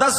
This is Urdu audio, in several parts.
10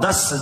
10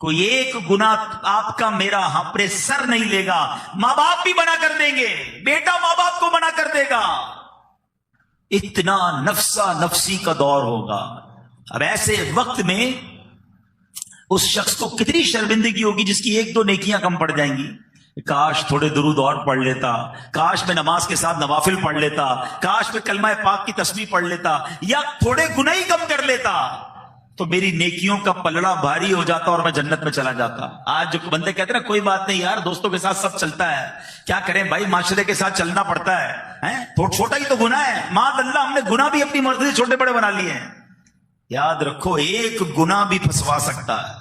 کوئی ایک گناہ آپ کا میرا اپنے سر نہیں لے گا، ماں باپ بھی منع کر دیں گے، بیٹا ماں باپ کو منع کر دے گا، اتنا نفسا نفسی کا دور ہوگا۔ اب ایسے وقت میں اس شخص کو کتنی شرمندگی ہوگی جس کی ایک دو نیکیاں کم پڑ جائیں گی۔ کاش تھوڑے درود اور پڑھ لیتا، کاش میں نماز کے ساتھ نوافل پڑھ لیتا، کاش میں کلمہ پاک کی تسبیح پڑھ لیتا، یا تھوڑے گناہ ہی کم کر لیتا تو میری نیکیوں کا پلڑا بھاری ہو جاتا اور میں جنت میں چلا جاتا۔ آج جو بندے کہتے ہیں نا کوئی بات نہیں یار، دوستوں کے ساتھ سب چلتا ہے، کیا کریں بھائی، معاشرے کے ساتھ چلنا پڑتا ہے، چھوٹا ہی تو گناہ ہے، معاذ اللہ ہم نے گناہ بھی اپنی مرضی سے چھوٹے بڑے بنا لیے ہیں۔ یاد رکھو ایک گناہ بھی پھنسوا سکتا ہے۔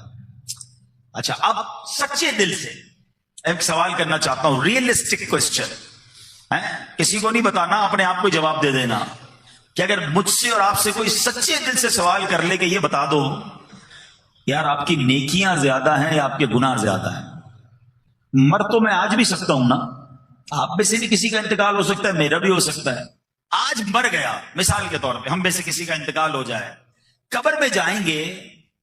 اچھا، اب سچے دل سے ایک سوال کرنا چاہتا ہوں، ریئلسٹک کوسچن، کسی کو نہیں بتانا، اپنے آپ کو جواب دے دینا کہ اگر مجھ سے اور آپ سے کوئی سچے دل سے سوال کر لے کہ یہ بتا دو یار آپ کی نیکیاں زیادہ ہیں یا آپ کے گناہ زیادہ ہیں، مر تو میں آج بھی سکتا ہوں نا، آپ میں سے بھی کسی کا انتقال ہو سکتا ہے، میرا بھی ہو سکتا ہے، آج مر گیا مثال کے طور پہ، ہم میں سے کسی کا انتقال ہو جائے، قبر میں جائیں گے،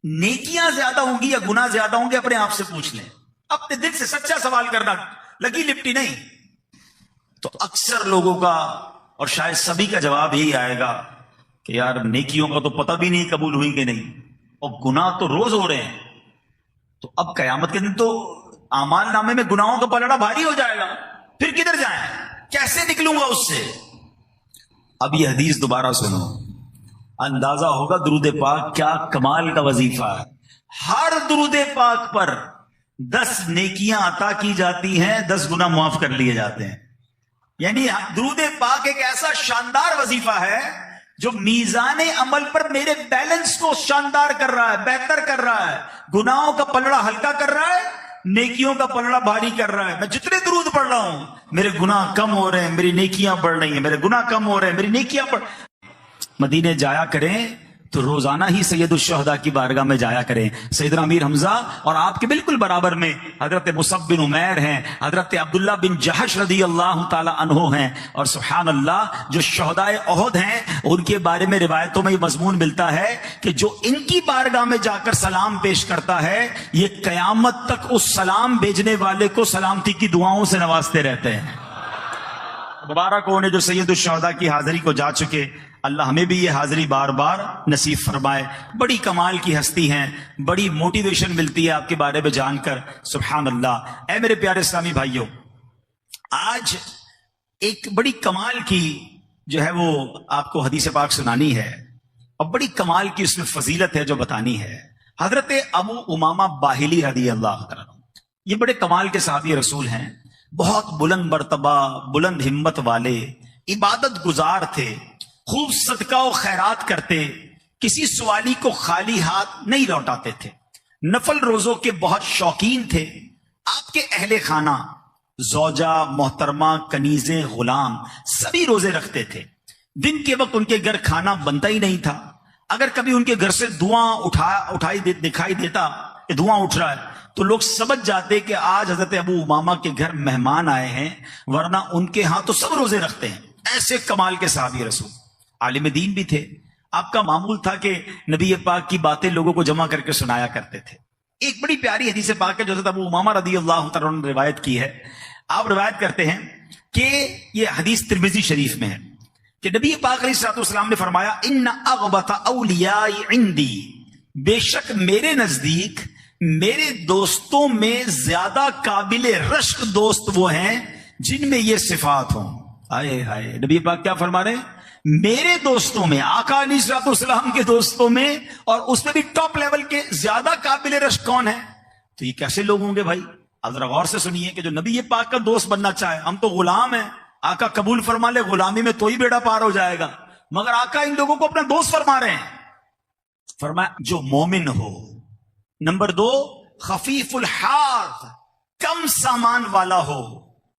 نیکیاں زیادہ ہوں گی یا گناہ زیادہ ہوں گے، اپنے آپ سے پوچھ لیں، اپنے دل سے سچا سوال کرنا، لگی لپٹی نہیں۔ تو اکثر لوگوں کا اور شاید سبھی کا جواب یہی آئے گا کہ یار نیکیوں کا تو پتہ بھی نہیں قبول ہوئی کہ نہیں، اور گناہ تو روز ہو رہے ہیں، تو اب قیامت کے دن تو اعمال نامے میں گناہوں کا پلڑا بھاری ہو جائے گا، پھر کدھر جائیں، کیسے نکلوں گا اس سے؟ اب یہ حدیث دوبارہ سنو، اندازہ ہوگا درود پاک کیا کمال کا وظیفہ ہے۔ ہر درود پاک پر 10 نیکیاں عطا کی جاتی ہیں، 10 گناہ معاف کر لیے جاتے ہیں۔ یعنی درود پاک ایک ایسا شاندار وظیفہ ہے جو میزان عمل پر میرے بیلنس کو شاندار کر رہا ہے، بہتر کر رہا ہے، گناہوں کا پلڑا ہلکا کر رہا ہے، نیکیوں کا پلڑا بھاری کر رہا ہے۔ میں جتنے درود پڑھ رہا ہوں میرے گناہ کم ہو رہے ہیں، میری نیکیاں بڑھ رہی ہیں، میرے گناہ کم ہو رہے ہیں، میری نیکیاں بڑھ۔ مدینے جایا کریں تو روزانہ ہی سید الشہداء کی بارگاہ میں جایا کریں۔ سیدنا امیر حمزہ اور آپ کے بالکل برابر میں حضرت مصعب بن عمیر ہیں، حضرت عبداللہ بن جحش رضی اللہ تعالی عنہ ہیں، اور سبحان اللہ جو شہداء احد ہیں ان کے بارے میں روایتوں میں یہ مضمون ملتا ہے کہ جو ان کی بارگاہ میں جا کر سلام پیش کرتا ہے یہ قیامت تک اس سلام بھیجنے والے کو سلامتی کی دعاؤں سے نوازتے رہتے ہیں۔ مبارک ہونے جو سید الشہداء کی حاضری کو جا چکے، اللہ ہمیں بھی یہ حاضری بار بار نصیب فرمائے۔ بڑی کمال کی ہستی ہیں، بڑی موٹیویشن ملتی ہے آپ کے بارے میں جان کر، سبحان اللہ۔ اے میرے پیارے اسلامی بھائیوں، آج ایک بڑی کمال کی جو ہے وہ آپ کو حدیث پاک سنانی ہے، اور بڑی کمال کی اس میں فضیلت ہے جو بتانی ہے۔ حضرت ابو امامہ باہلی رضی اللہ عنہ، یہ بڑے کمال کے صحابی رسول ہیں، بہت بلند مرتبہ، بلند ہمت والے، عبادت گزار تھے، خوب صدقہ و خیرات کرتے، کسی سوالی کو خالی ہاتھ نہیں لوٹاتے تھے، نفل روزوں کے بہت شوقین تھے۔ آپ کے اہل خانہ، زوجہ، محترمہ، کنیزیں، غلام سبھی روزے رکھتے تھے۔ دن کے وقت ان کے گھر کھانا بنتا ہی نہیں تھا، اگر کبھی ان کے گھر سے دھواں دکھائی دیتا کہ دھواں اٹھ رہا ہے تو لوگ سمجھ جاتے کہ آج حضرت ابو امامہ کے گھر مہمان آئے ہیں، ورنہ ان کے ہاں تو سب روزے رکھتے ہیں۔ ایسے کمال کے صحابی رسول، عالم دین بھی تھے۔ آپ کا معمول تھا کہ نبی پاک کی باتیں لوگوں کو جمع کر کے سنایا کرتے تھے۔ ایک بڑی پیاری حدیث پاک ہے جو حضرت ابو امامہ رضی اللہ تعالیٰ عنہ نے روایت کی ہے۔ آپ روایت کرتے ہیں کہ یہ حدیث ترمذی شریف میں ہے کہ نبی پاک علیہ الصلوۃ والسلام نے فرمایا، ان اغبط اولیاء عندی، بے شک میرے نزدیک میرے دوستوں میں زیادہ قابل رشک دوست وہ ہیں جن میں یہ صفات ہوں۔ آئے ہائے، نبی پاک کیا فرما رہے ہیں؟ میرے دوستوں میں، آقا علیہ الصلوۃ والسلام کے دوستوں میں، اور اس میں بھی ٹاپ لیول کے زیادہ قابل رشک کون ہے؟ تو یہ کیسے لوگ ہوں گے بھائی؟ اب ذرا غور سے سنیے کہ جو نبی پاک کا دوست بننا چاہے، ہم تو غلام ہیں، آقا قبول فرما لے، غلامی میں تو ہی بیڑا پار ہو جائے گا، مگر آقا ان لوگوں کو اپنا دوست فرما رہے ہیں۔ فرمایا جو مومن ہو، نمبر 2 خفیف الحاظ، کم سامان والا ہو،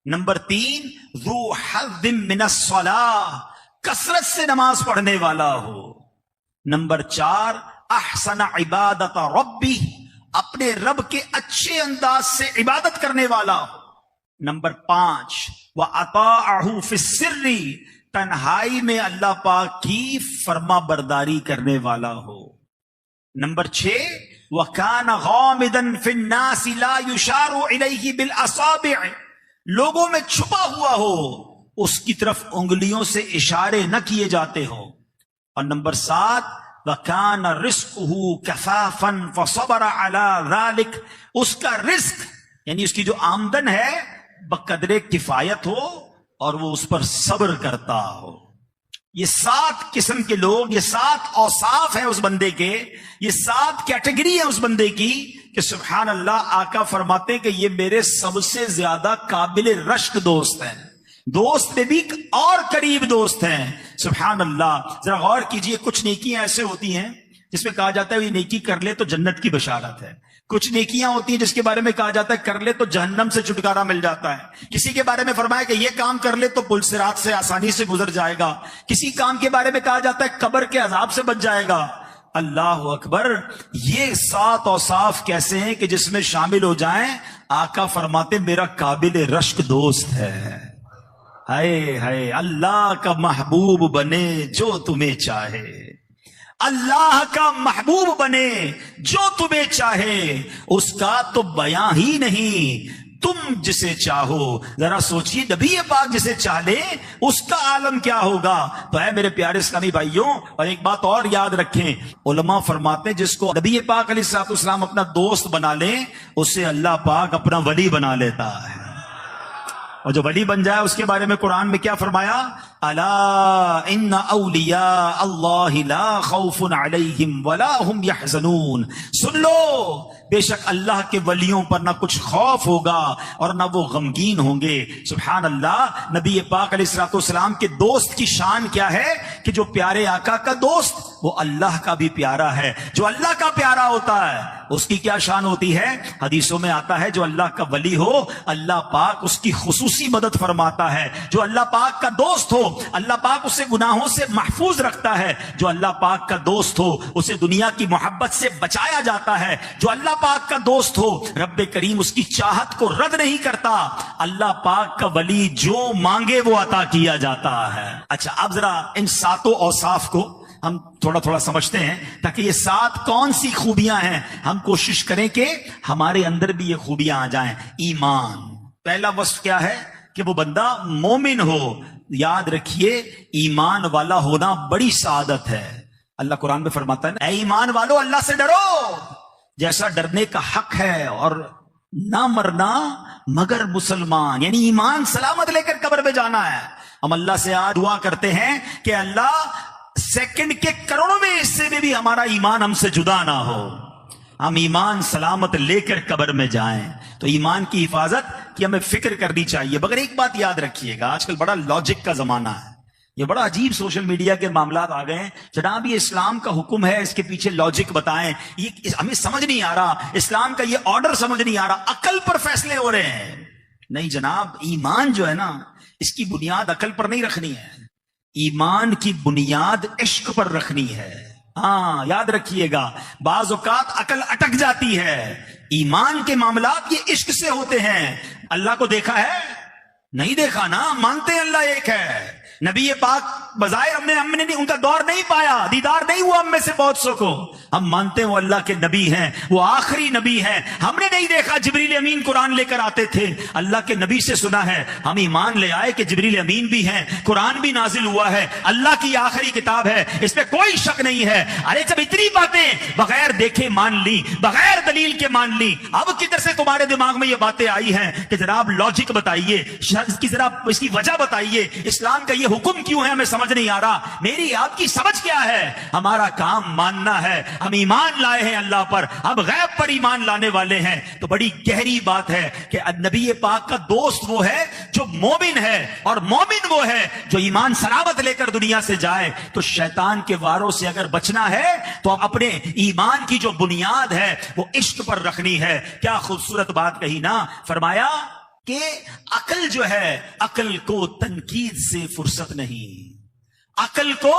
نمبر 3 ذو حظ من الصلاۃ، کثرت سے نماز پڑھنے والا ہو، نمبر 4 احسن عبادت ربی، اپنے رب کے اچھے انداز سے عبادت کرنے والا ہو، نمبر 5 وَأَطَاعَهُ فِي السِّرِّ، تنہائی میں اللہ پاک کی فرما برداری کرنے والا ہو، نمبر 6 وَكَانَ غَامِدًا فِي النَّاسِ لَا يُشَارُ إِلَيْهِ بِالْأَصَابِعِ، لوگوں میں چھپا ہوا ہو، اس کی طرف انگلیوں سے اشارے نہ کیے جاتے ہو۔ اور نمبر 7، وَكَانَ رِزْقُهُ كَفَافًا فَصَبَرَ عَلَى ذَلِكَ، اس کا رزق یعنی اس کی جو آمدن ہے بقدر کفایت ہو اور وہ اس پر صبر کرتا ہو۔ یہ 7 قسم کے لوگ، یہ 7 اوصاف ہیں اس بندے کے، یہ 7 کیٹیگری ہیں اس بندے کی کہ سبحان اللہ، آقا فرماتے ہیں کہ یہ میرے سب سے زیادہ قابل رشک دوست ہیں، دوست میں بھی اور قریب دوست ہیں۔ سبحان اللہ، ذرا غور کیجئے، کچھ نیکیاں ایسے ہوتی ہیں جس میں کہا جاتا ہے یہ نیکی کر لے تو جنت کی بشارت ہے، کچھ نیکیاں ہوتی ہیں جس کے بارے میں کہا جاتا ہے کر لے تو جہنم سے چھٹکارا مل جاتا ہے، کسی کے بارے میں فرمایا کہ یہ کام کر لے تو پل صراط سے آسانی سے گزر جائے گا، کسی کام کے بارے میں کہا جاتا ہے قبر کے عذاب سے بچ جائے گا۔ اللہ اکبر، یہ 7 اوصاف کیسے ہیں کہ جس میں شامل ہو جائیں، آقا فرماتے میرا قابل رشک دوست ہے۔ ہائے ہائے، اللہ کا محبوب بنے جو تمہیں چاہے، اللہ کا محبوب بنے جو تمہیں چاہے، اس کا تو بیاں ہی نہیں، تم جسے چاہو۔ ذرا سوچئے، نبی پاک جسے چاہ لے اس کا عالم کیا ہوگا۔ تو اے میرے پیارے اسلامی بھائیوں، اور ایک بات اور یاد رکھیں، علماء فرماتے ہیں جس کو نبی پاک علیہ الصلوۃ والسلام اپنا دوست بنا لے، اسے اللہ پاک اپنا ولی بنا لیتا ہے۔ اور جو ولی بن جائے اس کے بارے میں قرآن میں کیا فرمایا؟ الا ان اولیاء اللہ لا خوف علیہم ولا هم يحزنون، سن لو، بے شک اللہ کے ولیوں پر نہ کچھ خوف ہوگا اور نہ وہ غمگین ہوں گے۔ سبحان اللہ، نبی پاک علیہ الصلوۃ والسلام کے دوست کی شان کیا ہے کہ جو پیارے آقا کا دوست وہ اللہ کا بھی پیارا ہے، جو اللہ کا پیارا ہوتا ہے اس کی کیا شان ہوتی ہے؟ حدیثوں میں آتا ہے جو اللہ کا ولی ہو اللہ پاک اس کی خصوصی مدد فرماتا ہے، جو اللہ پاک کا دوست ہو اللہ پاک اسے گناہوں سے محفوظ رکھتا ہے، جو اللہ پاک کا دوست ہو اسے دنیا کی محبت سے بچایا جاتا ہے، جو اللہ پاک کا دوست ہو رب کریم اس کی چاہت کو رد نہیں کرتا، اللہ پاک کا ولی جو مانگے وہ عطا کیا جاتا ہے۔ اچھا، اب ذرا ان 7 اوصاف کو ہم تھوڑا تھوڑا سمجھتے ہیں تاکہ یہ 7 کون سی خوبیاں ہیں، ہم کوشش کریں کہ ہمارے اندر بھی یہ خوبیاں آ جائیں۔ ایمان، پہلا وصف کیا ہے کہ وہ بندہ مومن ہو۔ یاد رکھیے، ایمان والا ہونا بڑی سعادت ہے۔ اللہ قرآن میں فرماتا ہے اے ایمان والو اللہ سے ڈرو جیسا ڈرنے کا حق ہے، اور نہ مرنا مگر مسلمان، یعنی ایمان سلامت لے کر قبر میں جانا ہے۔ ہم اللہ سے آج دعا کرتے ہیں کہ اللہ سیکنڈ کے کروڑویں حصے میں بھی ہمارا ایمان ہم سے جدا نہ ہو، ہم ایمان سلامت لے کر قبر میں جائیں۔ تو ایمان کی حفاظت کی ہمیں فکر کرنی چاہیے۔ مگر ایک بات یاد رکھیے گا، آج کل بڑا لاجک کا زمانہ ہے، یہ بڑا عجیب سوشل میڈیا کے معاملات آ گئے ہیں۔ جناب یہ اسلام کا حکم ہے، اس کے پیچھے لاجک بتائیں، یہ ہمیں سمجھ نہیں آ رہا، اسلام کا یہ آرڈر سمجھ نہیں آ رہا، عقل پر فیصلے ہو رہے ہیں۔ نہیں جناب، ایمان جو ہے نا اس کی بنیاد عقل پر نہیں رکھنی ہے، ایمان کی بنیاد عشق پر رکھنی ہے۔ ہاں یاد رکھیے گا، بعض اوقات عقل اٹک جاتی ہے، ایمان کے معاملات یہ عشق سے ہوتے ہیں۔ اللہ کو دیکھا ہے؟ نہیں دیکھا نا، مانتے ہیں اللہ ایک ہے۔ نبی پاک بظاہر ہم نے ان کا دور نہیں پایا، دیدار نہیں ہوا ہم میں سے بہت سو کو، ہم مانتے ہیں وہ اللہ کے نبی ہیں، وہ آخری نبی ہیں۔ ہم نے نہیں دیکھا جبریل امین قرآن لے کر آتے تھے، اللہ کے نبی سے سنا ہے، ہم ایمان لے آئے کہ جبریل امین بھی ہیں، قرآن بھی نازل ہوا ہے، اللہ کی آخری کتاب ہے، اس پہ کوئی شک نہیں ہے۔ ارے جب اتنی باتیں بغیر دیکھے مان لی، بغیر دلیل کے مان لی، اب کدھر سے تمہارے دماغ میں یہ باتیں آئی ہیں کہ جناب لاجک بتائیے، اس کی وجہ بتائیے، اسلام کا یہ حکم کیوں ہے ہمیں سمجھ نہیں آ رہا۔ میری آپ کی سمجھ کیا ہے؟ ہمارا کام ماننا ہے، ہم ایمان لائے ہیں اللہ پر، ہم غیب پر ایمان لانے والے ہیں۔ تو بڑی گہری بات ہے کہ نبی پاک کا دوست وہ ہے جو مومن ہے، اور مومن وہ ہے جو ایمان سلامت لے کر دنیا سے جائے۔ تو شیطان کے واروں سے اگر بچنا ہے تو اپنے ایمان کی جو بنیاد ہے وہ عشق پر رکھنی ہے۔ کیا خوبصورت بات کہی نا، فرمایا کہ عقل جو ہے، عقل کو تنقید سے فرصت نہیں، عقل کو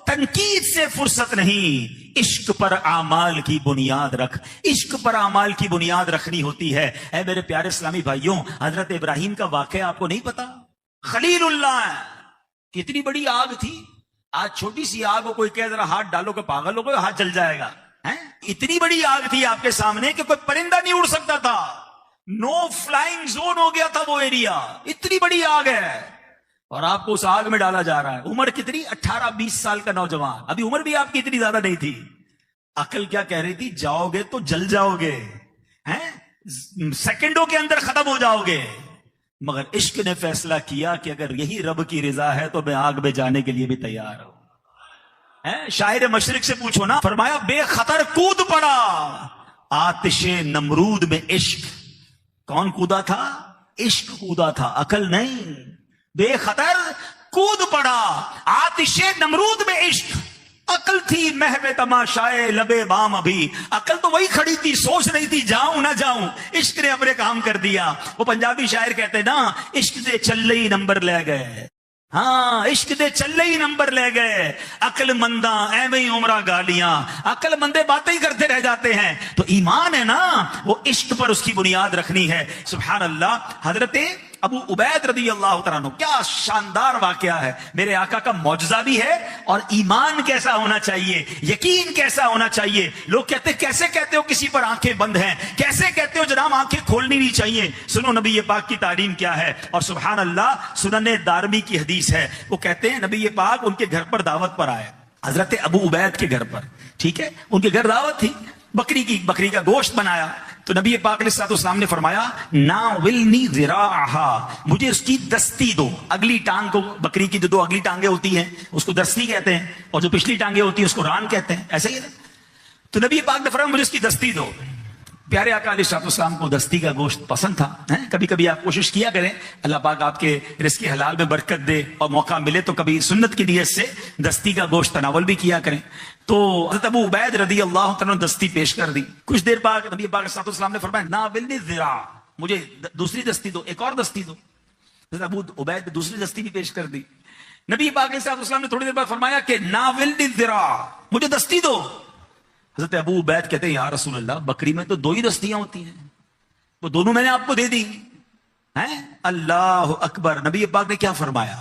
تنقید سے فرصت نہیں، عشق پر اعمال کی بنیاد رکھ، عشق پر اعمال کی بنیاد رکھنی ہوتی ہے۔ اے میرے پیارے اسلامی بھائیوں، حضرت ابراہیم کا واقعہ آپ کو نہیں پتا؟ خلیل اللہ، کتنی بڑی آگ تھی، آج چھوٹی سی آگ کو کوئی کہہ ذرا ہاتھ ڈالو کہ پاگل ہو گئے، ہاتھ جل جائے گا، اتنی بڑی آگ تھی آپ کے سامنے کہ کوئی پرندہ نہیں اڑ سکتا تھا. نو فلائنگ زون ہو گیا تھا وہ ایریا. اتنی بڑی آگ ہے اور آپ کو اس آگ میں ڈالا جا رہا ہے. عمر کتنی؟ 18-20 سال کا نوجوان. ابھی عمر بھی آپ کی اتنی زیادہ نہیں تھی. عقل کیا کہہ رہی تھی؟ جاؤ گے تو جل جاؤ گے, سیکنڈوں کے اندر ختم ہو جاؤ گے. مگر عشق نے فیصلہ کیا کہ اگر یہی رب کی رضا ہے تو میں آگ میں جانے کے لیے بھی تیار ہوں. شاعر مشرق سے پوچھو نا, فرمایا بے خطر کود پڑا آتش نمرود میں عشق. کون کودا تھا؟ عشق کودا تھا, عقل نہیں. بے خطر کود پڑا آتش نمرود میں عشق. عقل تھی محو تماشائے لبے بام. ابھی عقل تو وہی کھڑی تھی, سوچ رہی تھی جاؤں نہ جاؤں. عشق نے اپنے کام کر دیا. وہ پنجابی شاعر کہتے ہیں نا, عشق دے چلے ہی نمبر لے گئے. ہاں, عشق دے چلے ہی نمبر لے گئے. عقل منداں ایویں عمرہ گالیاں. عقل مندے باتیں ہی کرتے رہ جاتے ہیں. تو ایمان ہے نا, وہ عشق پر اس کی بنیاد رکھنی ہے. سبحان اللہ. حضرت ابو عبید رضی اللہ تعالیٰ عنہ, کیا شاندار واقعہ ہے. میرے آقا کا معجزہ بھی ہے اور ایمان کیسا ہونا چاہیے, یقین کیسا ہونا چاہیے. لوگ کہتے کیسے کہتے ہو کسی پر آنکھیں بند ہیں, کیسے کہتے ہو جناب آنکھیں کھولنی نہیں چاہیے. سنو نبی پاک کی تعلیم کیا ہے. اور سبحان اللہ, سنن دارمی کی حدیث ہے. وہ کہتے ہیں نبی پاک ان کے گھر پر دعوت پر آئے, حضرت ابو عبید کے گھر پر. ٹھیک ہے, ان کے گھر دعوت تھی, بکری کا گوشت بنایا. تو نبی پاک علیہ السلام نے فرمایا ناولنی ذراعہا, مجھے اس کی دستی دو. اگلی ٹانگ کو, بکری کی جو دو اگلی ٹانگیں ہوتی ہیں اس کو دستی کہتے ہیں, اور جو پچھلی ٹانگیں ہوتی ہیں اس کو ران کہتے ہیں. ایسے ہی ہے. تو نبی پاک نے فرمایا مجھے اس کی دستی دو. پیارے آقا علیہ السلام کو دستی کا گوشت پسند تھا. کبھی کبھی آپ کوشش کیا کریں, اللہ پاک آپ کے رزق حلال میں برکت دے اور موقع ملے تو کبھی سنت کی نیت سے دستی کا گوشت تناول بھی کیا کریں. تو حضرت ابو عبید رضی اللہ تعالیٰ نے دستی پیش کر دی. کچھ دیر بعد نبی پاک علیہ السلام نے فرمایا ناولنی ذراع, مجھے دوسری دستی دو, ایک اور دستی دو. حضرت ابو عبید نے دوسری دستی بھی پیش کر دی. نبی پاک علیہ السلام نے تھوڑی دیر بعد فرمایا کہ ناولنی ذراع, مجھے دستی دو. حضرت ابو عبید کہتے ہیں یا رسول اللہ, بکری میں تو 2 ہی دستیاں ہوتی ہیں, وہ دونوں میں نے آپ کو دے دی. اللہ اکبر. نبی پاک نے کیا فرمایا,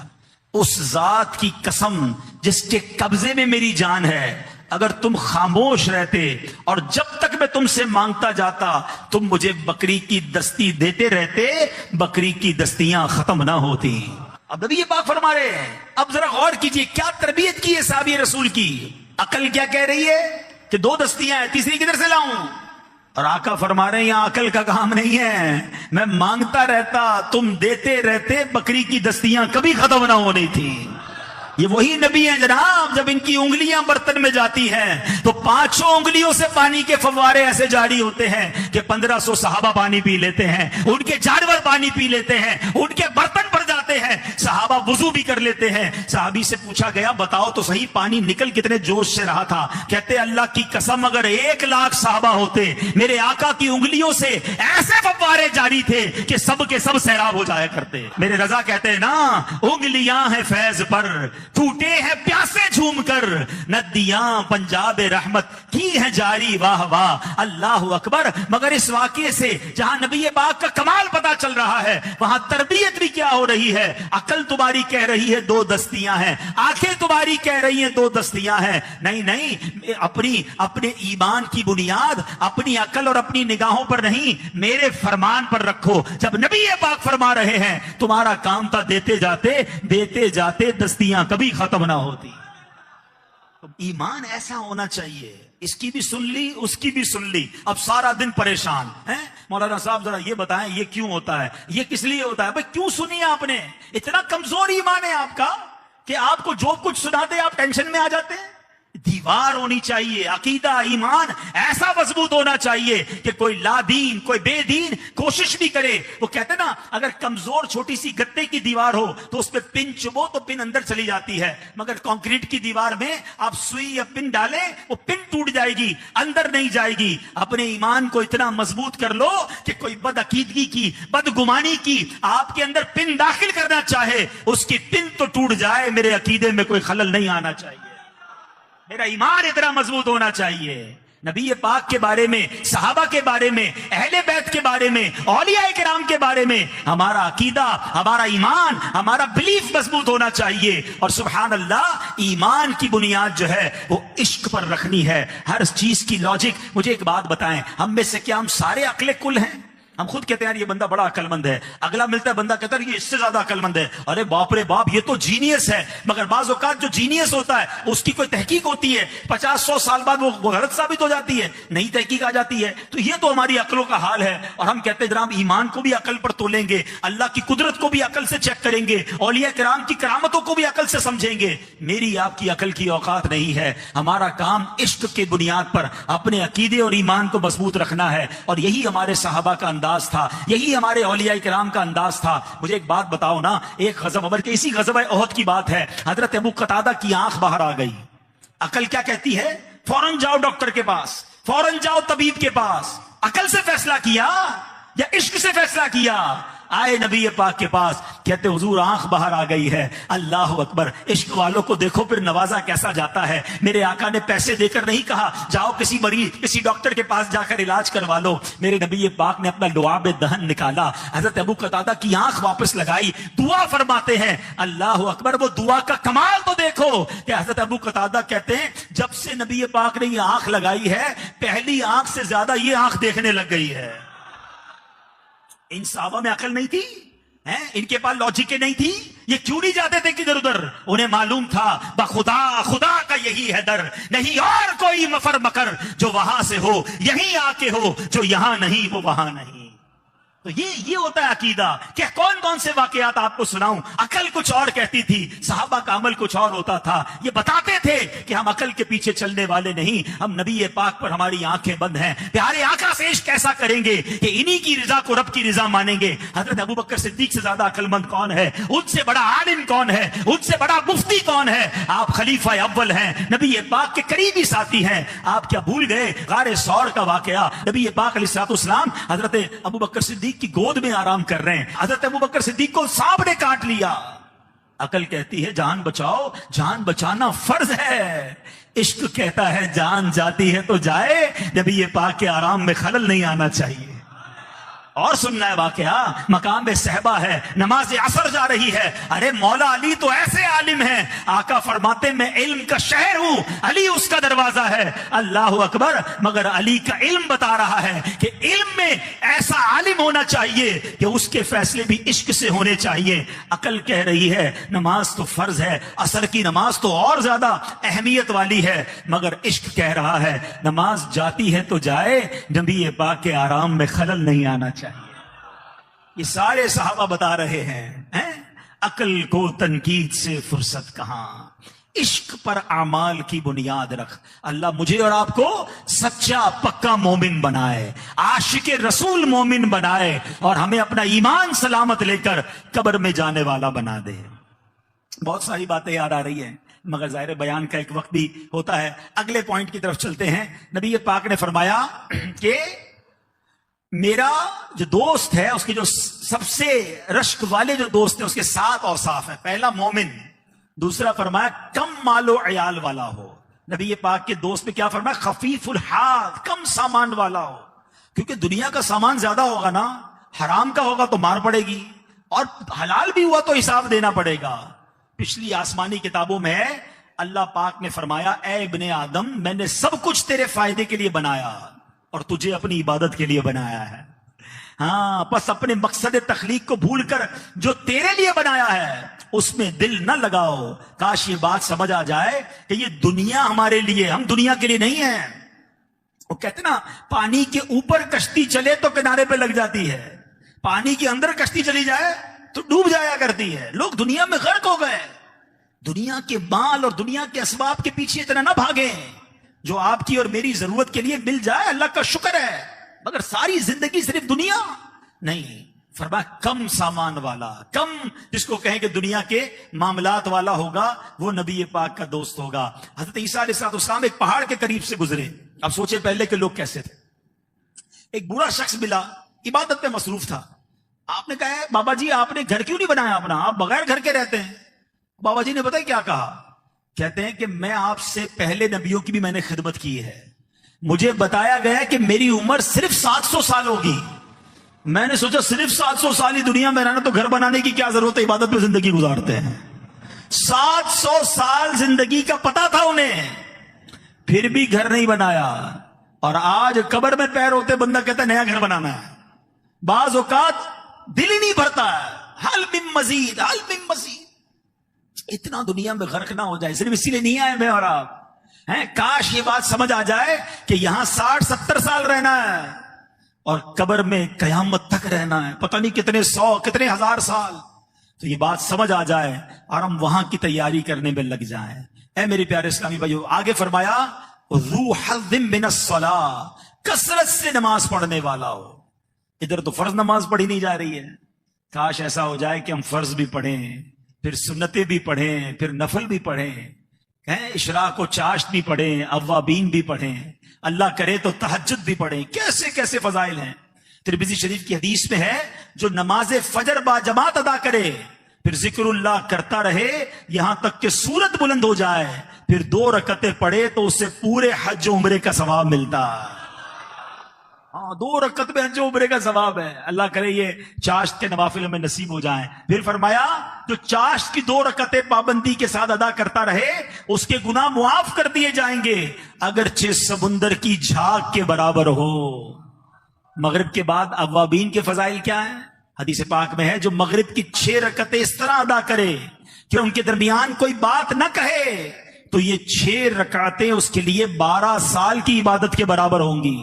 اس ذات کی قسم جس کے قبضے میں میری جان ہے, اگر تم خاموش رہتے اور جب تک میں تم سے مانگتا جاتا تم مجھے بکری کی دستی دیتے رہتے, بکری کی دستیاں ختم نہ ہوتی. اب نبی پاک فرما رہے ہیں, اب ذرا غور کیجئے کیا تربیت کی ہے صحابی رسول کی. عقل کیا کہہ رہی ہے کہ 2 دستیاں ہیں, تیسری کدھر سے لاؤں. اور آقا فرما رہے ہیں یہاں عقل کا کام نہیں ہے, میں مانگتا رہتا تم دیتے رہتے, بکری کی دستیاں کبھی ختم نہ ہونی تھی. یہ وہی نبی ہیں جناب, جب ان کی انگلیاں برتن میں جاتی ہیں تو 5 انگلیوں سے پانی کے فوارے ایسے جاری ہوتے ہیں کہ 1500 صحابہ پانی پی لیتے ہیں, ان کے جانور پانی پی لیتے ہیں, ان کے برتن پر جاتے ہیں, صحابہ وضو بھی کر لیتے ہیں. صحابی سے پوچھا گیا بتاؤ تو صحیح پانی نکل کتنے جوش سے رہا تھا. کہتے اللہ کی قسم اگر 1,00,000 صحابہ ہوتے, میرے آقا کی انگلیوں سے ایسے فوارے جاری تھے کہ سب کے سب سیراب ہو جایا کرتے. میرے رضا کہتے ہیں نا, انگلیاں ہیں فیض پر, ٹوٹے ہیں پیاسے جھوم کر, ندیاں پنجاب رحمت کی ہیں جاری, واہ واہ اللہ اکبر. مگر اس واقعے سے جہاں نبی پاک کا کمال پتا چل رہا ہے, وہاں تربیت بھی کیا ہو رہی ہے. عقل تمہاری کہہ رہی ہے 2 دستیاں ہیں, آنکھیں تمہاری کہہ رہی ہیں 2 دستیاں ہیں. نہیں, اپنے ایمان کی بنیاد اپنی عقل اور اپنی نگاہوں پر نہیں, میرے فرمان پر رکھو. جب نبی پاک فرما رہے ہیں تمہارا کام تھا دیتے جاتے دستیاں کبھی ختم نہ ہوتی. ایمان ایسا ہونا چاہیے, اس کی بھی سن لی اس کی بھی سن لی, اب سارا دن پریشان ہیں. مولانا صاحب ذرا یہ بتائیں یہ کیوں ہوتا ہے, یہ کس لیے ہوتا ہے. بھائی کیوں سنی آپ نے, اتنا کمزور ایمان ہے آپ کا کہ آپ کو جو کچھ سناتے آپ ٹینشن میں آ جاتے ہیں. دیوار ہونی چاہیے, عقیدہ ایمان ایسا مضبوط ہونا چاہیے کہ کوئی لا دین کوئی بے دین کوشش بھی کرے. وہ کہتے نا اگر کمزور چھوٹی سی گتے کی دیوار ہو تو اس پہ پن چبو تو پن اندر چلی جاتی ہے, مگر کنکریٹ کی دیوار میں آپ سوئی یا پن ڈالیں وہ پن ٹوٹ جائے گی, اندر نہیں جائے گی. اپنے ایمان کو اتنا مضبوط کر لو کہ کوئی بد عقیدگی کی بدگمانی کی آپ کے اندر پن داخل کرنا چاہے, اس کی پن تو ٹوٹ جائے, میرے عقیدے میں کوئی خلل نہیں آنا چاہیے. میرا ایمان اتنا مضبوط ہونا چاہیے. نبی پاک کے بارے میں، صحابہ کے بارے میں، اہل بیت کے بارے میں، اولیاء کرام کے بارے میں ہمارا عقیدہ، ہمارا ایمان، ہمارا بلیف مضبوط ہونا چاہیے. اور سبحان اللہ، ایمان کی بنیاد جو ہے وہ عشق پر رکھنی ہے. ہر چیز کی لاجک. مجھے ایک بات بتائیں، ہم میں سے کیا ہم سارے عقل کل ہیں؟ ہم خود کہتے ہیں یار یہ بندہ بڑا عقل مند ہے، اگلا ملتا ہے بندہ کہتا ہے یہ اس سے زیادہ عقل مند ہے، ارے باپ رے باپ یہ تو جینیس ہے. مگر بعض اوقات جو جینیس ہوتا ہے اس کی کوئی تحقیق ہوتی ہے، 50-100 سال بعد وہ غلط ثابت ہو جاتی ہے، نئی تحقیق آ جاتی ہے. تو یہ تو ہماری عقلوں کا حال ہے. اور ہم کہتے ہیں جناب ایمان کو بھی عقل پر تولیں گے، اللہ کی قدرت کو بھی عقل سے چیک کریں گے، اولیاء کرام کی کرامتوں کو بھی عقل سے سمجھیں گے. میری آپ کی عقل کی اوقات نہیں ہے. ہمارا کام عشق کے بنیاد پر اپنے عقیدے اور ایمان کو مضبوط رکھنا ہے. اور یہی ہمارے صحابہ کا انداز تھا، یہی ہمارے اولیاء کرام کا انداز تھا. مجھے ایک بات بتاؤ نا، ایک غزوہ عمر کے اسی غزوہ احد کی بات ہے، حضرت ابو قتادہ کی آنکھ باہر آ گئی. عقل کیا کہتی ہے؟ فوراً جاؤ ڈاکٹر کے پاس، فوراً جاؤ طبیب کے پاس. عقل سے فیصلہ کیا یا عشق سے فیصلہ کیا؟ آئے نبی پاک کے پاس، کہتے حضور آنکھ باہر آ گئی ہے. اللہ اکبر. عشق والوں کو دیکھو پھر نوازا کیسا جاتا ہے. میرے آقا نے پیسے دے کر نہیں کہا جاؤ کسی مریض کسی ڈاکٹر کے پاس جا کر علاج کروا لو. میرے نبی پاک نے اپنا لعاب دہن نکالا، حضرت ابو قتادہ کی آنکھ واپس لگائی، دعا فرماتے ہیں. اللہ اکبر. وہ دعا کا کمال تو دیکھو کہ حضرت ابو قتادہ کہتے ہیں جب سے نبی پاک نے یہ آنکھ لگائی ہے پہلی آنکھ سے زیادہ یہ آنکھ دیکھنے لگ گئی ہے. ان صحابہ میں عقل نہیں تھی، ان کے پاس لاجک نہیں تھی، یہ کیوں نہیں جاتے تھے کدھر ادھر؟ انہیں معلوم تھا بخدا خدا کا یہی ہے در، نہیں اور کوئی مفر مکر، جو وہاں سے ہو یہیں آ کے ہو، جو یہاں نہیں وہ وہاں نہیں. تو یہ ہوتا ہے عقیدہ. کہ کون کون سے واقعات آپ کو سناؤں؟ عقل کچھ اور کہتی تھی، صحابہ کا عمل کچھ اور ہوتا تھا. یہ بتاتے تھے کہ ہم عقل کے پیچھے چلنے والے نہیں، ہم نبی پاک پر ہماری آنکھیں بند ہیں. پیارے آقا سے عشق کیسا کریں گے کہ انہی کی رضا کو رب کی رضا مانیں گے. حضرت ابوبکر صدیق سے زیادہ عقل مند کون ہے؟ ان سے بڑا عالم کون ہے؟ ان سے بڑا مفتی کون ہے؟ آپ خلیفہ اول ہیں، نبی پاک کے قریبی ساتھی ہیں. آپ کیا بھول گئے غار ثور کا واقعہ؟ نبی پاک علیہ الصلوۃ والسلام حضرت ابوبکر صدیق کی گود میں آرام کر رہے ہیں، حضرت ابوبکر صدیق کو سانپ نے کاٹ لیا. عقل کہتی ہے جان بچاؤ، جان بچانا فرض ہے. عشق کہتا ہے جان جاتی ہے تو جائے، نبی پاک کے آرام میں خلل نہیں آنا چاہیے. اور سننا ہے واقعہ، مقام صحبہ ہے، نماز عصر جا رہی ہے. ارے مولا علی تو ایسے عالم ہیں، آقا فرماتے میں علم کا شہر ہوں، علی اس کا دروازہ ہے. اللہ اکبر. مگر علی کا علم بتا رہا ہے کہ علم میں ایسا عالم ہونا چاہیے کہ اس کے فیصلے بھی عشق سے ہونے چاہیے. عقل کہہ رہی ہے نماز تو فرض ہے، عصر کی نماز تو اور زیادہ اہمیت والی ہے. مگر عشق کہہ رہا ہے نماز جاتی ہے تو جائے، نبی پاک کے آرام میں خلل نہیں آنا چاہیے. یہ سارے صحابہ بتا رہے ہیں عقل کو تنقید سے فرصت کہاں، عشق پر اعمال کی بنیاد رکھ. اللہ مجھے اور آپ کو سچا پکا مومن بنائے، عاشق رسول مومن بنائے، اور ہمیں اپنا ایمان سلامت لے کر قبر میں جانے والا بنا دے. بہت ساری باتیں یاد آ رہی ہیں مگر ظاہر بیان کا ایک وقت بھی ہوتا ہے. اگلے پوائنٹ کی طرف چلتے ہیں. نبی پاک نے فرمایا کہ میرا جو دوست ہے اس کے جو سب سے رشک والے جو دوست ہیں اس کے 7 اوصاف ہیں. پہلا مومن، دوسرا فرمایا کم مال و عیال والا ہو. نبی پاک کے دوست پہ کیا فرمایا؟ خفیف الحال، کم سامان والا ہو. کیونکہ دنیا کا سامان زیادہ ہوگا نا، حرام کا ہوگا تو مار پڑے گی، اور حلال بھی ہوا تو حساب دینا پڑے گا. پچھلی آسمانی کتابوں میں اللہ پاک نے فرمایا اے ابن آدم میں نے سب کچھ تیرے فائدے کے لیے بنایا اور تجھے اپنی عبادت کے لیے بنایا ہے. ہاں بس اپنے مقصد تخلیق کو بھول کر جو تیرے لیے بنایا ہے اس میں دل نہ لگاؤ. کاش یہ بات سمجھ آ جائے کہ یہ دنیا ہمارے لیے، ہم دنیا کے لیے نہیں ہیں. وہ کہتے نا پانی کے اوپر کشتی چلے تو کنارے پہ لگ جاتی ہے، پانی کے اندر کشتی چلی جائے تو ڈوب جایا کرتی ہے. لوگ دنیا میں غرق ہو گئے. دنیا کے مال اور دنیا کے اسباب کے پیچھے اتنا نہ بھاگیں. جو آپ کی اور میری ضرورت کے لیے مل جائے اللہ کا شکر ہے، مگر ساری زندگی صرف دنیا نہیں. فرمایا کم سامان والا، کم جس کو کہیں کہ دنیا کے معاملات والا ہوگا وہ نبی پاک کا دوست ہوگا. حضرت عیسیٰ علیہ السلام ایک پہاڑ کے قریب سے گزرے. اب سوچے پہلے کے لوگ کیسے تھے. ایک برا شخص ملا، عبادت میں مصروف تھا. آپ نے کہا بابا جی آپ نے گھر کیوں نہیں بنایا اپنا، آپ بغیر گھر کے رہتے ہیں. بابا جی نے پتہ کیا کہا؟ کہتے ہیں کہ میں آپ سے پہلے نبیوں کی بھی میں نے خدمت کی ہے، مجھے بتایا گیا کہ میری عمر صرف 700 سال ہوگی. میں نے سوچا صرف 700 سال ہی دنیا میں رہنا تو گھر بنانے کی کیا ضرورت ہے, عبادت میں زندگی گزارتے ہیں. 700 سال زندگی کا پتا تھا انہیں, پھر بھی گھر نہیں بنایا. اور آج قبر میں پیر ہوتے بندہ کہتا ہے نیا گھر بنانا ہے. بعض اوقات دل ہی نہیں بھرتا ہے, حل من مزید حل من مزید. اتنا دنیا میں غرق نہ ہو جائے, صرف اسی لیے نہیں آئے میں اور آپ ہیں. کاش یہ بات سمجھ آ جائے کہ یہاں 60-70 سال رہنا ہے اور قبر میں قیامت تک رہنا ہے, پتہ نہیں کتنے 100 کتنے ہزار سال. تو یہ بات سمجھ آ جائے اور ہم وہاں کی تیاری کرنے میں لگ جائیں. اے میرے پیارے اسلامی بھائیو, آگے فرمایا ذو حظ من الصلاۃ, کثرت سے نماز پڑھنے والا ہو. ادھر تو فرض نماز پڑھی نہیں جا رہی ہے. کاش ایسا ہو جائے کہ ہم فرض بھی پڑھیں, پھر سنتیں بھی پڑھیں, پھر نفل بھی پڑھیں, اشراق و چاشت بھی پڑھیں, اوابین بھی پڑھیں, اللہ کرے تو تہجد بھی پڑھیں. کیسے کیسے فضائل ہیں. ترمذی شریف کی حدیث میں ہے, جو نماز فجر با جماعت ادا کرے پھر ذکر اللہ کرتا رہے یہاں تک کہ سورت بلند ہو جائے, پھر 2 رکعتیں پڑھے تو اسے پورے حج و عمرے کا ثواب ملتا. ہاں 2 رکعت میں حج و عمرے کا ثواب ہے. اللہ کرے یہ چاشت کے نوافل میں نصیب ہو جائیں. پھر فرمایا جو چاشت کی 2 رکعتیں پابندی کے ساتھ ادا کرتا رہے اس کے گناہ معاف کر دیے جائیں گے, اگرچہ سمندر کی جھاگ کے برابر ہو. مغرب کے بعد اوابین کے فضائل کیا ہیں؟ حدیث پاک میں ہے جو مغرب کی 6 رکعتیں اس طرح ادا کرے کہ ان کے درمیان کوئی بات نہ کہے تو یہ 6 رکعتیں اس کے لیے 12 سال کی عبادت کے برابر ہوں گی.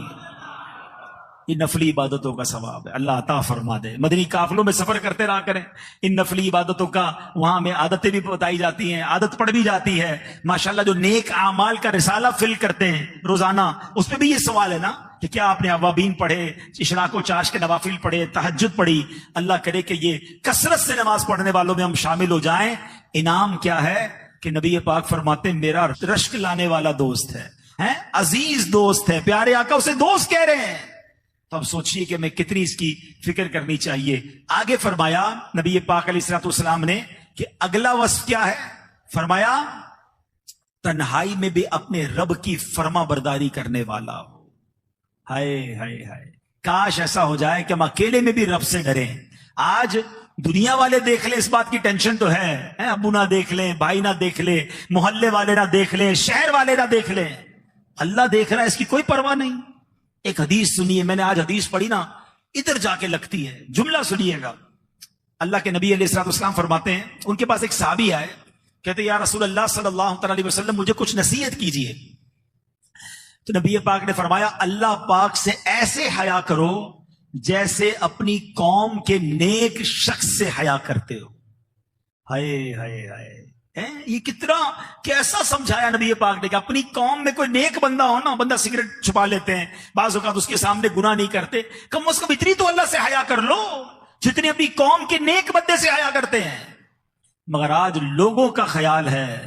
یہ نفلی عبادتوں کا ثواب ہے, اللہ عطا فرما دے. مدنی قافلوں میں سفر کرتے رہا کریں. ان نفلی عبادتوں کا وہاں میں عادتیں بھی بتائی جاتی ہیں, عادت پڑ بھی جاتی ہے. ماشاءاللہ جو نیک اعمال کا رسالہ فل کرتے ہیں روزانہ, اس پہ بھی یہ سوال ہے نا کہ کیا آپ نے اوابین پڑھے, اشراق و چاش کے نوافل پڑھے, تہجد پڑھی. اللہ کرے کہ یہ کثرت سے نماز پڑھنے والوں میں ہم شامل ہو جائیں. انعام کیا ہے کہ نبی پاک فرماتے ہیں میرا رشک لانے والا دوست ہے, عزیز دوست ہے, پیارے آقا اسے دوست کہہ رہے ہیں. تو اب سوچئے کہ میں کتنی اس کی فکر کرنی چاہیے. آگے فرمایا نبی پاک علیہ الصلوۃ والسلام نے کہ اگلا وصف کیا ہے. فرمایا تنہائی میں بھی اپنے رب کی فرما برداری کرنے والا ہو. ہائے ہائے ہائے, کاش ایسا ہو جائے کہ ہم اکیلے میں بھی رب سے ڈریں. آج دنیا والے دیکھ لیں اس بات کی ٹینشن تو ہے, ابو نہ دیکھ لیں, بھائی نہ دیکھ لیں, محلے والے نہ دیکھ لیں, شہر والے نہ دیکھ لیں. اللہ دیکھ رہا ہے, اس کی کوئی پرواہ نہیں. ایک حدیث سنیے, میں نے آج حدیث پڑھی نا, ادھر جا کے لگتی ہے. جملہ سنیے گا. اللہ کے نبی علیہ الصلوۃ والسلام فرماتے ہیں, ان کے پاس ایک صحابی آئے, کہتے یا رسول اللہ صلی اللہ علیہ وسلم مجھے کچھ نصیحت کیجیے. تو نبی پاک نے فرمایا اللہ پاک سے ایسے حیا کرو جیسے اپنی قوم کے نیک شخص سے حیا کرتے ہو. ہائے ہائے ہائے, یہ کتنا کیسا سمجھایا نبی پاک نے کہ اپنی قوم میں کوئی نیک بندہ ہو نا, بندہ سگریٹ چھپا لیتے ہیں, بعض اوقات اس کے سامنے گناہ نہیں کرتے, کم از کم اتنی تو اللہ سے حیا کر لو جتنی اپنی قوم کے نیک بندے سے حیا کرتے ہیں. مگر آج لوگوں کا خیال ہے,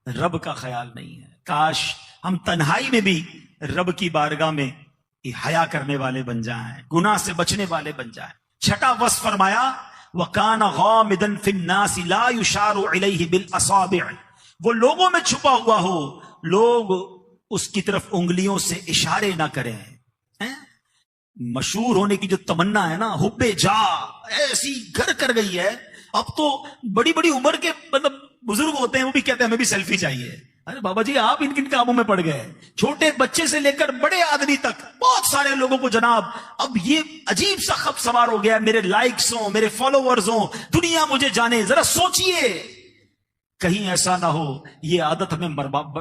رب کا خیال نہیں ہے. کاش ہم تنہائی میں بھی رب کی بارگاہ میں حیا کرنے والے بن جائیں, گناہ سے بچنے والے بن جائیں. چھٹا وصف فرمایا وَكَانَ غَامِدًا فِي النَّاسِ لَا يُشَارُ عِلَيْهِ بِالْأَصَابِعِ, وہ لوگوں میں چھپا ہوا ہو, لوگ اس کی طرف انگلیوں سے اشارے نہ کریں. مشہور ہونے کی جو تمنا ہے نا, حب جا ایسی گھر کر گئی ہے. اب تو بڑی بڑی عمر کے مطلب بزرگ ہوتے ہیں, وہ بھی کہتے ہیں ہمیں بھی سیلفی چاہیے. ارے بابا جی آپ ان کن کاموں میں پڑ گئے, چھوٹے بچے سے لے کر بڑے آدمی تک بہت سارے لوگوں کو جناب اب یہ عجیب سا خب سوار ہو گیا, میرے لائکس ہوں, میرے فالوورز ہوں, دنیا مجھے جانے. ذرا سوچئے کہیں ایسا نہ ہو یہ عادت ہمیں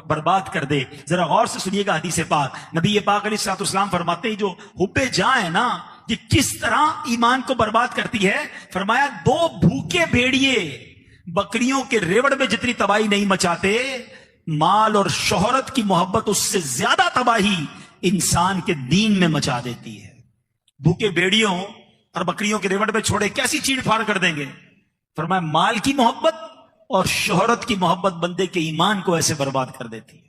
برباد کر دے. ذرا غور سے سنیے گا حدیث پاک. نبی پاک علیہ الصلوۃ والسلام فرماتے ہیں جو حب جاں ہے نا, یہ کس طرح ایمان کو برباد کرتی ہے. فرمایا 2 بھوکے بھیڑیے بکریوں کے ریوڑ میں جتنی تباہی نہیں مچاتے, مال اور شہرت کی محبت اس سے زیادہ تباہی انسان کے دین میں مچا دیتی ہے. بھوکے بھیڑیوں اور بکریوں کے ریوڑ میں چھوڑے کیسی چیڑ پھاڑ کر دیں گے. فرمایا مال کی محبت اور شہرت کی محبت بندے کے ایمان کو ایسے برباد کر دیتی ہے.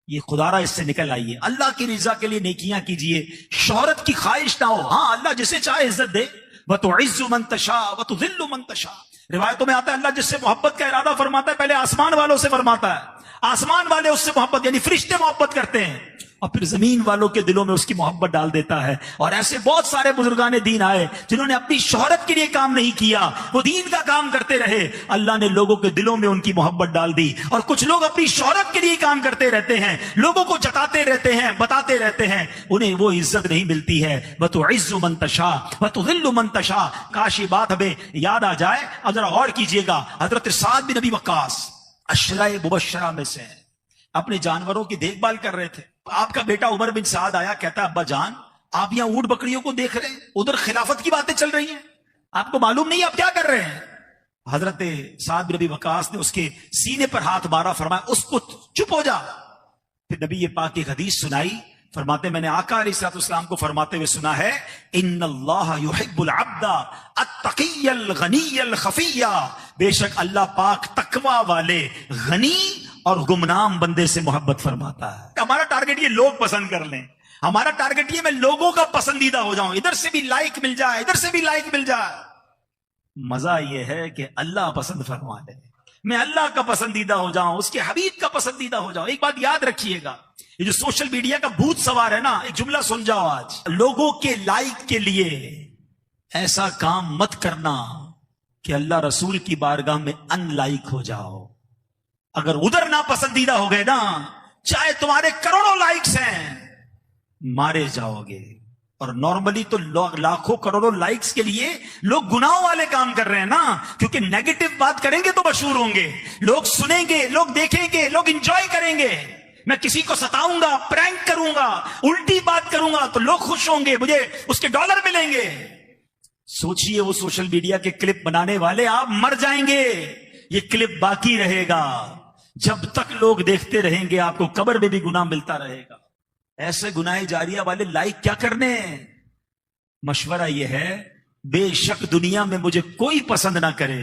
یہ خدا را اس سے نکل آئیے, اللہ کی رضا کے لیے نیکیاں کیجئے, شہرت کی خواہش نہ ہو. ہاں اللہ جسے چاہے عزت دے, وَتُعِزُّ مَن تَشَاءُ وَتُذِلُّ مَن تَشَاءُ. روایتوں میں آتا ہے اللہ جس سے محبت کا ارادہ فرماتا ہے پہلے آسمان والوں سے فرماتا ہے, آسمان والے اس سے محبت یعنی فرشتے محبت کرتے ہیں, اور پھر زمین والوں کے دلوں میں اس کی محبت ڈال دیتا ہے. اور ایسے بہت سارے بزرگان دین آئے جنہوں نے اپنی شہرت کے لیے کام نہیں کیا, وہ دین کا کام کرتے رہے, اللہ نے لوگوں کے دلوں میں ان کی محبت ڈال دی. اور کچھ لوگ اپنی شہرت کے لیے کام کرتے رہتے ہیں, لوگوں کو جتاتے رہتے ہیں, بتاتے رہتے ہیں, انہیں وہ عزت نہیں ملتی ہے. وَتُعِزُّ مَن تَشَاءُ وَتُذِلُّ مَن تَشَاءُ. کاش یہ بات ہمیں یاد آ جائے. اب ذرا غور کیجئے گا, حضرت سعد بن ابی وقاص عشرہ مبشرہ میں سے اپنے جانوروں کی دیکھ بھال کر رہے تھے. آپ کا بیٹا عمر بن سعد آیا, کہتا ہے ابا جان آپ یہاں اونٹ بکریوں کو دیکھ رہے ہیں, ادھر خلافت کی باتیں چل رہی ہیں, آپ کو معلوم نہیں آپ کیا کر رہے ہیں؟ حضرت سعد بن ابی وقاص نے اس کے سینے پر ہاتھ مارا, فرمایا اس کو چپ ہو جا. پھر نبی پاک کی حدیث سنائی, فرماتے میں نے آقا علیہ الصلوۃ والسلام کو فرماتے ہوئے سنا ہے, ان اللہ یحب العبد التقی الغنی الخفی. بے شک اللہ پاک تقوی والے غنی اور گمنام بندے سے محبت فرماتا ہے. ہمارا ٹارگٹ یہ لوگ پسند کر لیں, ہمارا ٹارگٹ یہ میں لوگوں کا پسندیدہ ہو جاؤں, ادھر سے بھی لائک مل جائے, ادھر سے بھی لائک مل جائے. مزہ یہ ہے کہ اللہ پسند فرما لے, میں اللہ کا پسندیدہ ہو جاؤں, اس کے حبیب کا پسندیدہ ہو جاؤں. ایک بات یاد رکھیے گا, یہ جو سوشل میڈیا کا بھوت سوار ہے نا, ایک جملہ سن جاؤ آج, لوگوں کے لائک کے لیے ایسا کام مت کرنا کہ اللہ رسول کی بارگاہ میں ان لائک ہو جاؤ. اگر ادھر ناپسندیدہ ہو گئے نا, چاہے تمہارے کروڑوں لائکس ہیں, مارے جاؤ گے. اور نارملی تو لاکھوں کروڑوں لائکس کے لیے لوگ گناہوں والے کام کر رہے ہیں نا, کیونکہ نیگیٹو بات کریں گے تو مشہور ہوں گے, لوگ سنیں گے, لوگ دیکھیں گے, لوگ انجوائے کریں گے. میں کسی کو ستاؤں گا, پرینک کروں گا, الٹی بات کروں گا تو لوگ خوش ہوں گے, مجھے اس کے ڈالر ملیں گے. سوچئے وہ سوشل میڈیا کے کلپ بنانے والے, آپ مر جائیں گے, یہ کلپ باقی رہے گا. جب تک لوگ دیکھتے رہیں گے آپ کو قبر میں بھی گناہ ملتا رہے گا. ایسے گناہ جاریہ والے لائک کیا کرنے ہیں؟ مشورہ یہ ہے, بے شک دنیا میں مجھے کوئی پسند نہ کرے,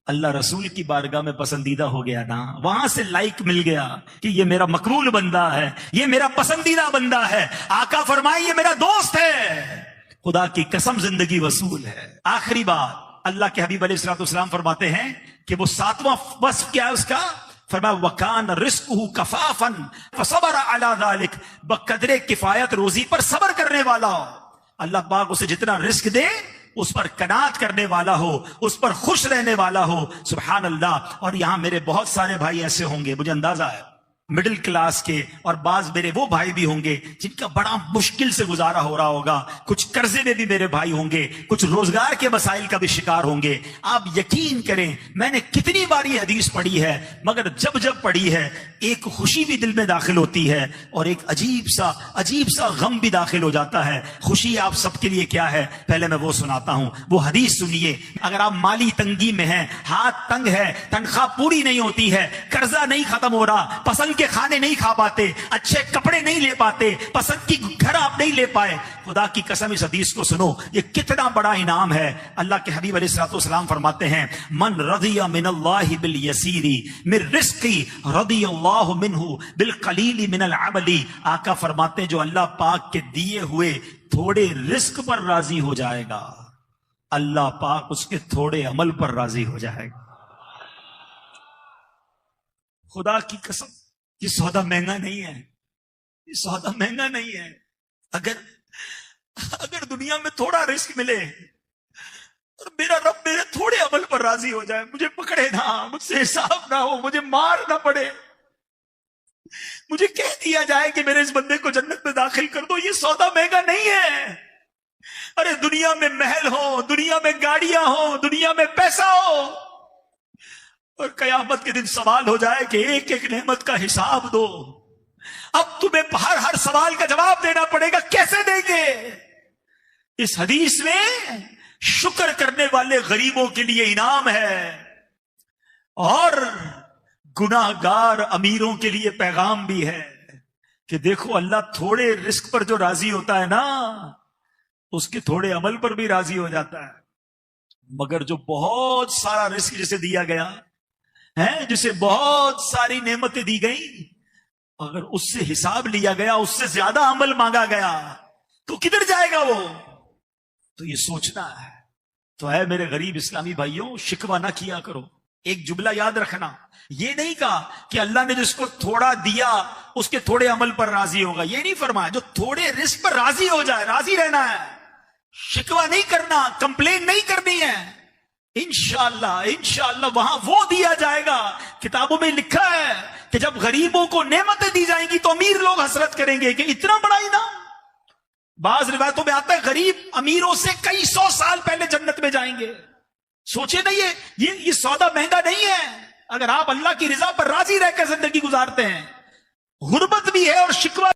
اللہ رسول کی بارگاہ میں پسندیدہ ہو گیا نا, وہاں سے لائک مل گیا کہ یہ میرا مقبول بندہ ہے, یہ میرا پسندیدہ بندہ ہے. آقا فرمائے یہ میرا دوست ہے, خدا کی قسم زندگی وصول ہے. آخری بات, اللہ کے حبیب علیہ الصلوۃ والسلام فرماتے ہیں کہ وہ 7واں وصف کیا ہے اس کا, فرمایا وَكَانَ رِزْقُهُ كَفَافًا فَصَبَرَ عَلَى ذَلِكَ, بقدر کفایت روزی پر صبر کرنے والا ہو. اللہ پاک اسے جتنا رزق دے اس پر قناعت کرنے والا ہو, اس پر خوش رہنے والا ہو. سبحان اللہ. اور یہاں میرے بہت سارے بھائی ایسے ہوں گے, مجھے اندازہ ہے مڈل کلاس کے, اور بعض میرے وہ بھائی بھی ہوں گے جن کا بڑا مشکل سے گزارا ہو رہا ہوگا, کچھ قرضے میں بھی میرے بھائی ہوں گے, کچھ روزگار کے مسائل کا بھی شکار ہوں گے. آپ یقین کریں, میں نے کتنی بار یہ حدیث پڑھی ہے, مگر جب جب پڑھی ہے ایک خوشی بھی دل میں داخل ہوتی ہے اور ایک عجیب سا غم بھی داخل ہو جاتا ہے. خوشی آپ سب کے لیے کیا ہے, پہلے میں وہ سناتا ہوں. وہ حدیث سنیے. اگر آپ مالی تنگی میں ہیں, ہاتھ تنگ ہے, تنخواہ پوری نہیں ہوتی ہے, قرضہ نہیں ختم ہو رہا, پسند کے کھانے نہیں کھا پاتے, اچھے کپڑے نہیں لے پاتے, پسند کی گھر آپ نہیں لے پائے, خدا کی قسم اس حدیث کو سنو, یہ کتنا بڑا انعام ہے. اللہ کے حبیب علیہ الصلوۃ والسلام فرماتے ہیں, من رضی من اللہ بالیسیر من رزقی رضی اللہ منہ بالقلیل من العمل. آقا فرماتے ہیں جو اللہ پاک کے دیے ہوئے تھوڑے رزق پر راضی ہو جائے گا, اللہ پاک اس کے تھوڑے عمل پر راضی ہو جائے گا. خدا کی قسم یہ سودا مہنگا نہیں ہے, یہ سودا مہنگا نہیں ہے. اگر دنیا میں تھوڑا رزق ملے اور میرا رب میرے تھوڑے عمل پر راضی ہو جائے, مجھے پکڑے نہ, مجھ سے حساب نہ ہو, مجھے مار نہ پڑے, مجھے کہہ دیا جائے کہ میرے اس بندے کو جنت میں داخل کر دو, یہ سودا مہنگا نہیں ہے. ارے دنیا میں محل ہو, دنیا میں گاڑیاں ہو, دنیا میں پیسہ ہو, اور قیامت کے دن سوال ہو جائے کہ ایک ایک نعمت کا حساب دو, اب تمہیں ہر سوال کا جواب دینا پڑے گا, کیسے دیں گے؟ اس حدیث میں شکر کرنے والے غریبوں کے لیے انعام ہے, اور گناہ گار امیروں کے لیے پیغام بھی ہے کہ دیکھو اللہ تھوڑے رزق پر جو راضی ہوتا ہے نا, اس کے تھوڑے عمل پر بھی راضی ہو جاتا ہے. مگر جو بہت سارا رزق جسے دیا گیا ہے, جسے بہت ساری نعمتیں دی گئی, اگر اس سے حساب لیا گیا, اس سے زیادہ عمل مانگا گیا, تو کدھر جائے گا وہ؟ تو یہ سوچنا ہے. تو اے میرے غریب اسلامی بھائیوں, شکوہ نہ کیا کرو, ایک جملہ یاد رکھنا، یہ نہیں کہا کہ اللہ نے جس کو تھوڑا دیا اس کے تھوڑے عمل پر راضی ہوگا، یہ نہیں فرمایا. جو تھوڑے رزق پر راضی ہو جائے، راضی رہنا ہے، شکوہ نہیں کرنا، کمپلین نہیں کرنی ہے. انشاءاللہ وہاں وہ دیا جائے گا. کتابوں میں لکھا ہے کہ جب غریبوں کو نعمتیں دی جائیں گی تو امیر لوگ حسرت کریں گے کہ اتنا بڑا انعام. بعض روایتوں میں آتا ہے غریب امیروں سے کئی 100 سال پہلے جنت میں جائیں گے. سوچے نہیں یہ سودا مہنگا نہیں ہے. اگر آپ اللہ کی رضا پر راضی رہ کر زندگی گزارتے ہیں، غربت بھی ہے اور شکوہ